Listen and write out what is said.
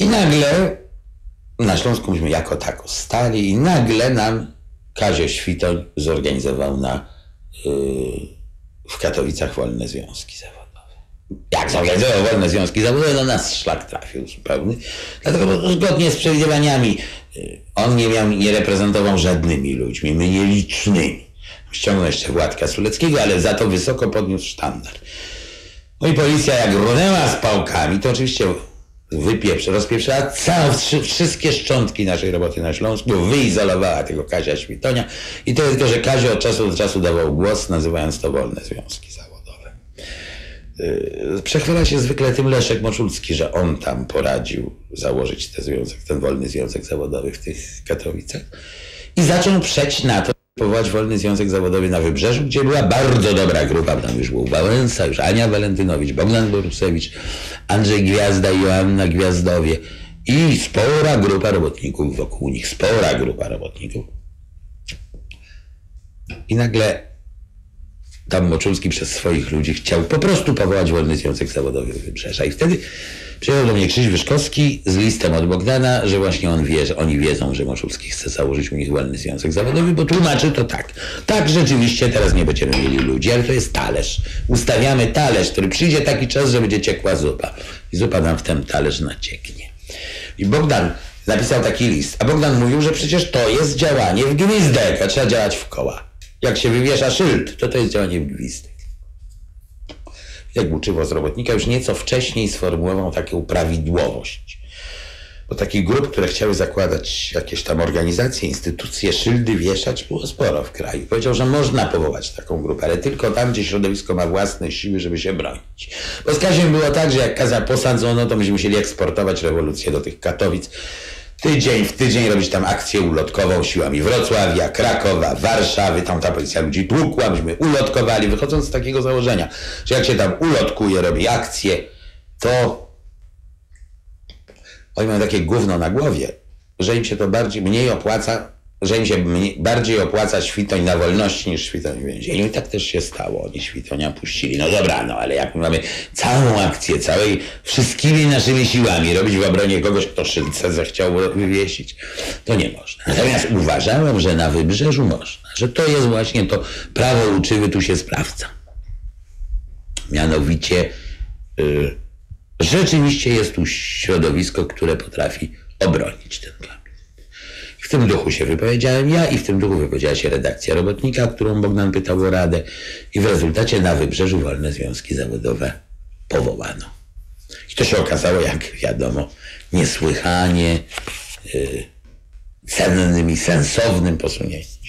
I nagle na Śląsku myśmy jako tako stali i nagle nam Kazio Świtoń zorganizował w Katowicach wolne związki zawodowe. Jak zorganizował wolne związki zawodowe, no nas szlak trafił zupełnie. Dlatego zgodnie z przewidywaniami on nie reprezentował żadnymi ludźmi, my nielicznymi. Ściągnął jeszcze Władka Suleckiego, ale za to wysoko podniósł sztandar. No i policja jak runęła z pałkami, to oczywiście rozpieprzała wszystkie szczątki naszej roboty na Śląsku, wyizolowała tego Kazia Świtonia i to jest tylko, że Kazio od czasu do czasu dawał głos, nazywając to wolne związki zawodowe. Przechwyla się zwykle tym Leszek Moczulski, że on tam poradził założyć ten wolny związek zawodowy w tych Katowicach i zaczął przeć na to, powołać wolny związek zawodowy na Wybrzeżu, gdzie była bardzo dobra grupa, tam już był Wałęsa, już Ania Walentynowicz, Bogdan Borusewicz, Andrzej Gwiazda i Joanna Gwiazdowie i spora grupa robotników wokół nich, spora grupa robotników. I nagle tam Moczulski przez swoich ludzi chciał po prostu powołać wolny związek zawodowy Wybrzeża i wtedy przyjechał do mnie Krzyś Wyszkowski z listem od Bogdana, że właśnie oni wiedzą, że Moczulski chce założyć u nich wolny związek zawodowy, bo tłumaczy to tak. Tak, rzeczywiście teraz nie będziemy mieli ludzi, ale to jest talerz. Ustawiamy talerz, który przyjdzie taki czas, że będzie ciekła zupa. I zupa nam w ten talerz nacieknie. I Bogdan napisał taki list, a Bogdan mówił, że przecież to jest działanie w gwizdek, a trzeba działać w koła. Jak się wywiesza szyld, to jest działanie w gwizdek. Jak uczyło z robotnika, już nieco wcześniej sformułował taką prawidłowość. Bo takich grup, które chciały zakładać jakieś tam organizacje, instytucje, szyldy wieszać, było sporo w kraju. Powiedział, że można powołać taką grupę, ale tylko tam, gdzie środowisko ma własne siły, żeby się bronić. Bo z Kaziem było tak, że jak Kazia posadzono, to myśmy musieli eksportować rewolucję do tych Katowic. Tydzień w tydzień robić tam akcję ulotkową siłami Wrocławia, Krakowa, Warszawy, tam ta policja ludzi tłukła, myśmy ulotkowali, wychodząc z takiego założenia, że jak się tam ulotkuje, robi akcję, to oni mają takie gówno na głowie, że im się to mniej opłaca, że im się bardziej opłaca Świtoń na wolności niż Świtoń w więzieniu. I tak też się stało. Oni Świtonia puścili. No dobra, no ale jak my mamy całą akcję, wszystkimi naszymi siłami robić w obronie kogoś, kto szylce zechciał wywiesić, to nie można. Natomiast uważałem, że na Wybrzeżu można. Że to jest właśnie to prawo uczywy tu się sprawdza. Mianowicie rzeczywiście jest tu środowisko, które potrafi obronić ten plan. W tym duchu się wypowiedziałem ja i w tym duchu wypowiedziała się redakcja Robotnika, którą Bogdan pytał o radę i w rezultacie na Wybrzeżu wolne związki zawodowe powołano. I to się okazało, jak wiadomo, niesłychanie cennym i sensownym posunięciem.